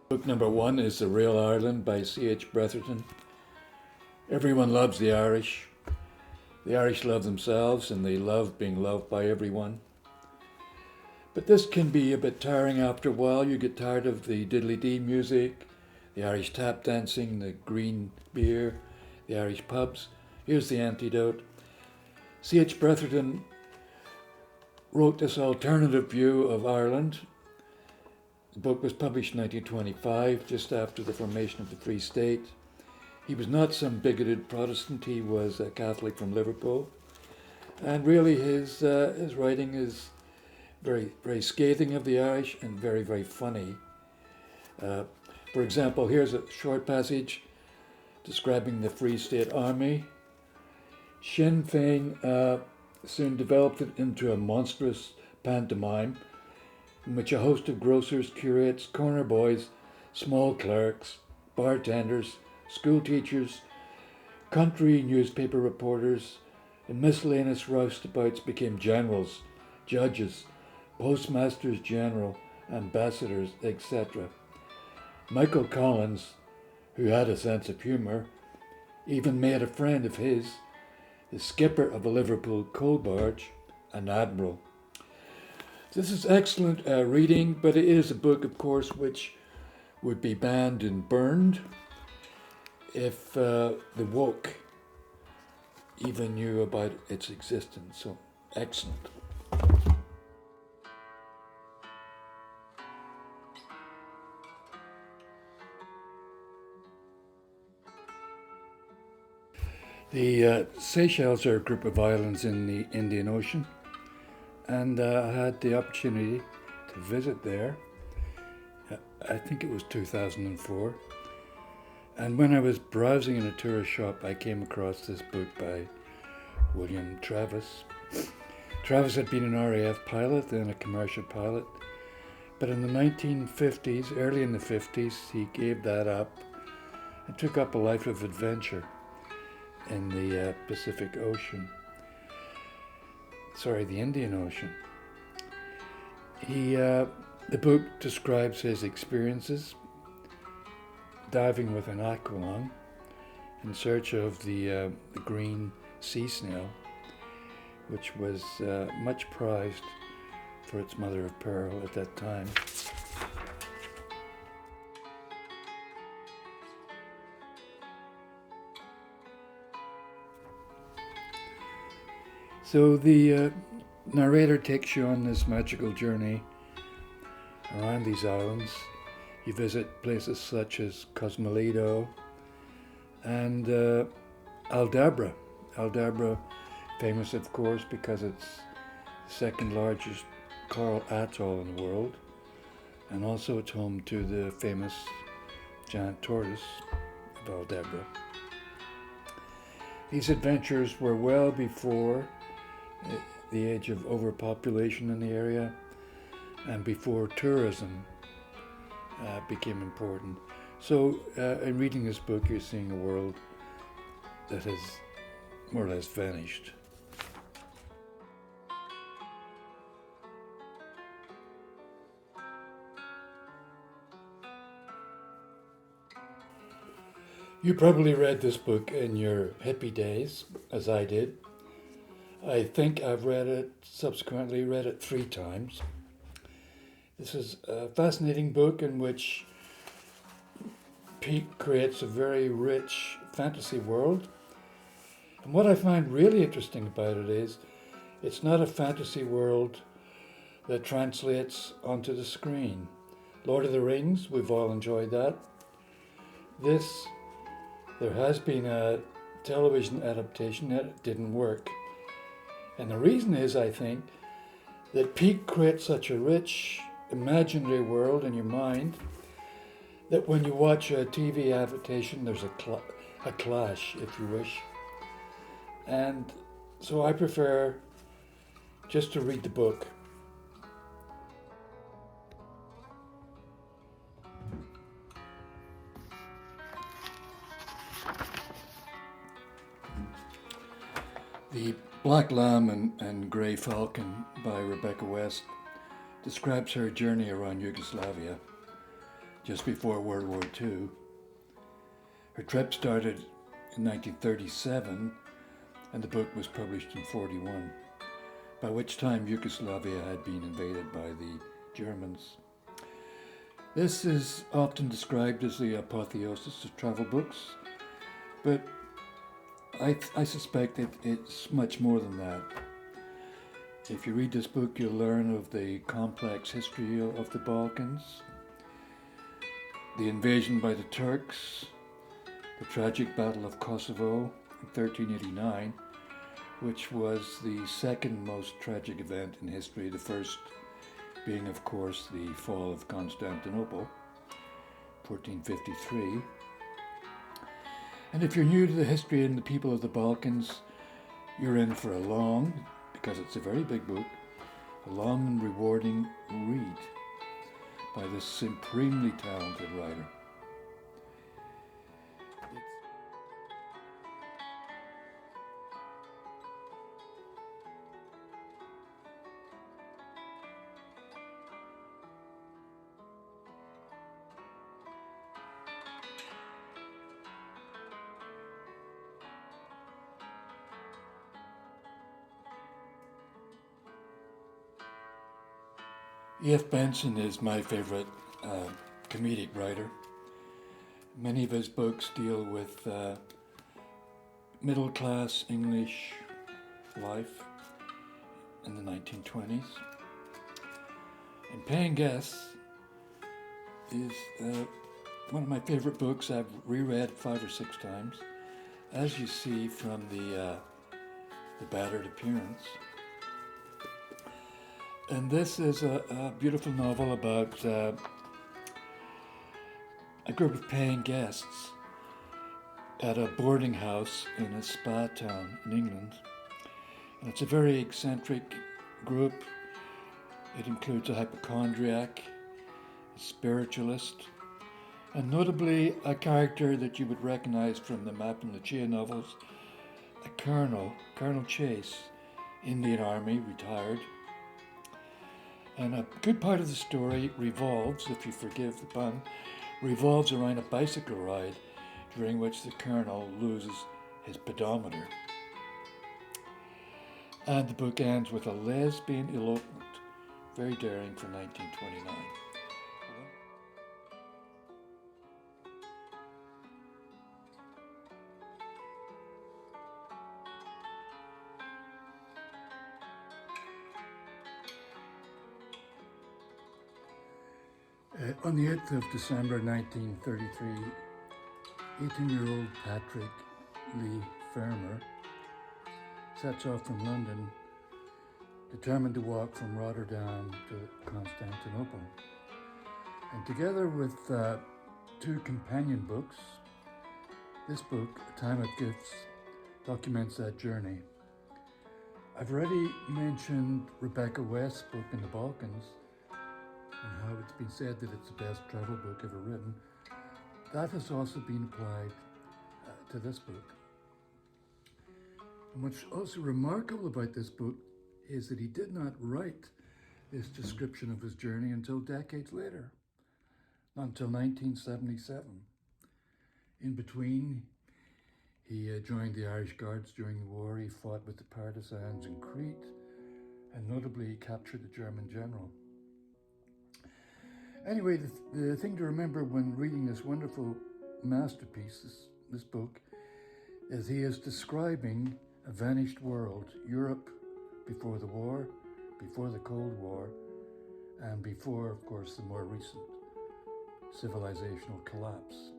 Book number one is The Real Ireland by C.H. Bretherton. Everyone loves the Irish. The Irish love themselves and they love being loved by everyone. But this can be a bit tiring after a while. You get tired of the diddly-dee music, the Irish tap dancing, the green beer, the Irish pubs. Here's the antidote. C.H. Bretherton wrote this alternative view of Ireland. The book was published in 1925, just after the formation of the Free State. He was not some bigoted Protestant, he was a Catholic from Liverpool. And really his writing is very, very scathing of the Irish and very, very funny. For example, here's a short passage describing the Free State Army. Sinn Féin soon developed it into a monstrous pantomime in which a host of grocers, curates, corner boys, small clerks, bartenders, school teachers, country newspaper reporters, and miscellaneous roustabouts became generals, judges, postmasters general, ambassadors, etc. Michael Collins, who had a sense of humour, even made a friend of his, the skipper of a Liverpool coal barge, an admiral. This is excellent reading, but it is a book, of course, which would be banned and burned if the woke even knew about its existence. So, excellent. The Seychelles are a group of islands in the Indian Ocean, and I had the opportunity to visit there. I think it was 2004. And when I was browsing in a tourist shop, I came across this book by William Travis. Travis had been an RAF pilot, then a commercial pilot. But in the 1950s, early in the 50s, he gave that up and took up a life of adventure in the Pacific Ocean. The Indian Ocean. The book describes his experiences diving with an aqualung in search of the green sea snail, which was much prized for its mother of pearl at that time. So the narrator takes you on this magical journey around these islands. You visit places such as Cosmoledo and Aldabra. Aldabra, famous of course because it's the second largest coral atoll in the world, and also it's home to the famous giant tortoise of Aldabra. These adventures were well before the age of overpopulation in the area and before tourism became important. So in reading this book, you're seeing a world that has more or less vanished. You probably read this book in your hippie days, as I did. I think I've subsequently read it 3 times. This is a fascinating book in which Pete creates a very rich fantasy world. And what I find really interesting about it is it's not a fantasy world that translates onto the screen. Lord of the Rings, we've all enjoyed that. There has been a television adaptation that didn't work. And the reason is, I think, that Pete creates such a rich imaginary world in your mind that when you watch a TV adaptation, there's a clash, if you wish. And so I prefer just to read the book. The Black Lamb and Grey Falcon by Rebecca West describes her journey around Yugoslavia. just before World War II. Her trip started in 1937 and the book was published in 1941, by which time Yugoslavia had been invaded by the Germans. This is often described as the apotheosis of travel books, but I suspect it's much more than that. If you read this book, you'll learn of the complex history of the Balkans, the invasion by the Turks, the tragic Battle of Kosovo in 1389, which was the second most tragic event in history, the first being, of course, the fall of Constantinople, 1453. And if you're new to the history and the people of the Balkans, you're in for a long, because it's a very big book, a long and rewarding read by this supremely talented writer. E.F. Benson is my favorite comedic writer. Many of his books deal with middle-class English life in the 1920s. And Paying Guests is one of my favorite books. I've reread 5 or 6 times, as you see from the battered appearance. And this is a beautiful novel about a group of paying guests at a boarding house in a spa town in England. And it's a very eccentric group. It includes a hypochondriac, a spiritualist, and notably a character that you would recognize from the Map and Lucia novels, a Colonel Chase, Indian Army, retired. And a good part of the story revolves, if you forgive the pun, revolves around a bicycle ride during which the colonel loses his pedometer. And the book ends with a lesbian elopement, very daring for 1929. On the 8th of December 1933, 18-year-old Patrick Lee Fermer sets off from London, determined to walk from Rotterdam to Constantinople. And together with 2 companion books, this book, A Time of Gifts, documents that journey. I've already mentioned Rebecca West's book in the Balkans, and how it's been said that it's the best travel book ever written. That has also been applied to this book. And what's also remarkable about this book is that he did not write this description of his journey until decades later, not until 1977. In between, he joined the Irish Guards during the war. He fought with the partisans in Crete, and notably he captured the German general. Anyway, the thing to remember when reading this wonderful masterpiece, this book, is he is describing a vanished world, Europe before the war, before the Cold War, and before, of course, the more recent civilizational collapse.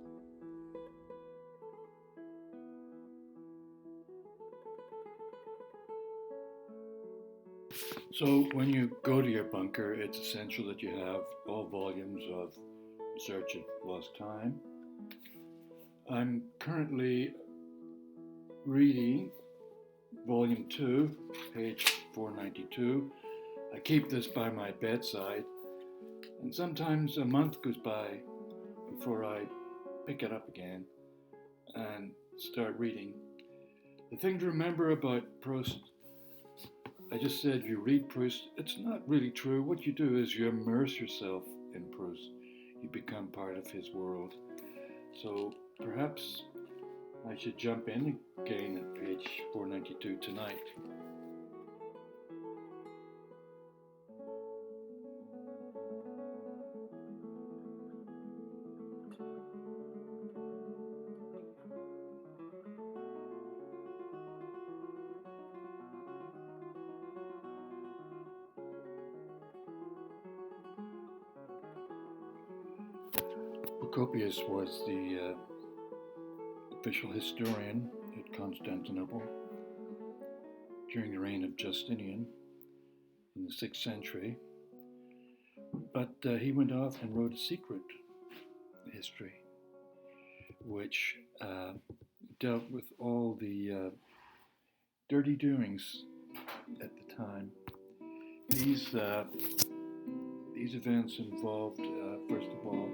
So when you go to your bunker, it's essential that you have all volumes of In Search of Lost Time. I'm currently reading volume 2, page 492. I keep this by my bedside, and sometimes a month goes by before I pick it up again and start reading. The thing to remember about Proust, I just said you read Proust. It's not really true. What you do is you immerse yourself in Proust. you become part of his world. So perhaps I should jump in again at page 492 tonight. Procopius was the official historian at Constantinople during the reign of Justinian in the 6th century, but he went off and wrote a secret history which dealt with all the dirty doings at the time. These events involved, first of all,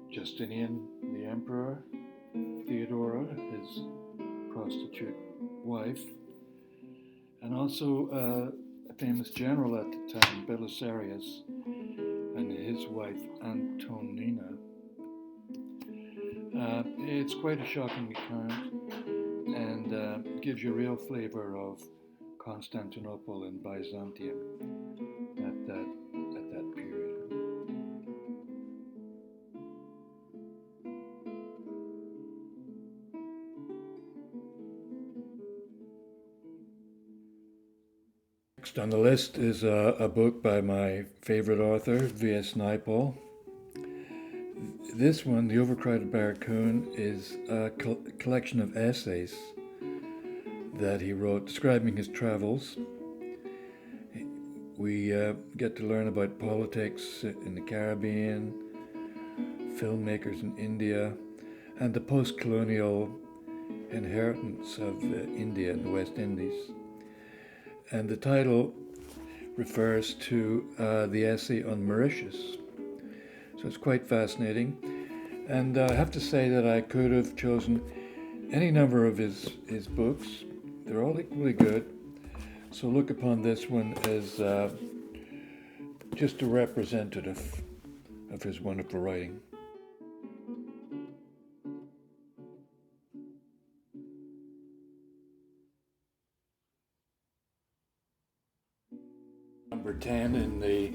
Justinian, the emperor, Theodora, his prostitute wife, and also a famous general at the time, Belisarius, and his wife, Antonina. It's quite a shocking account and gives you a real flavor of Constantinople and Byzantium at that period. Next on the list is a book by my favorite author, V.S. Naipaul. This one, The Overcrowded Barracoon, is a collection of essays that he wrote describing his travels. We get to learn about politics in the Caribbean, filmmakers in India, and the post-colonial inheritance of India and the West Indies. And the title refers to the essay on Mauritius. So it's quite fascinating. And I have to say that I could have chosen any number of his books. They're all equally good. So look upon this one as just a representative of his wonderful writing. Number 10 in the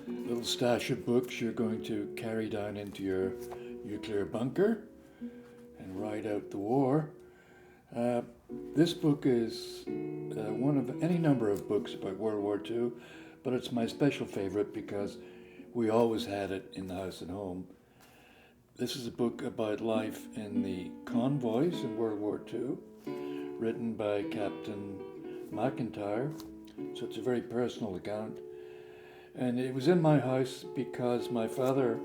little stash of books you're going to carry down into your nuclear bunker and ride out the war. This book is one of any number of books about World War II, but it's my special favorite because we always had it in the house and home. This is a book about life in the convoys in World War II, written by Captain McIntyre. So it's a very personal account. And it was in my house because my father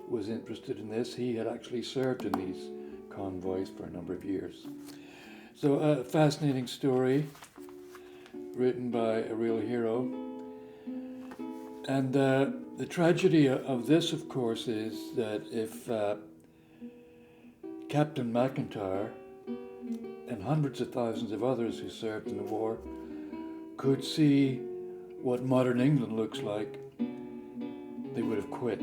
was interested in this. He had actually served in these convoys for a number of years. So a fascinating story written by a real hero. And the tragedy of this, of course, is that if Captain McIntyre and hundreds of thousands of others who served in the war could see what modern England looks like, they would have quit.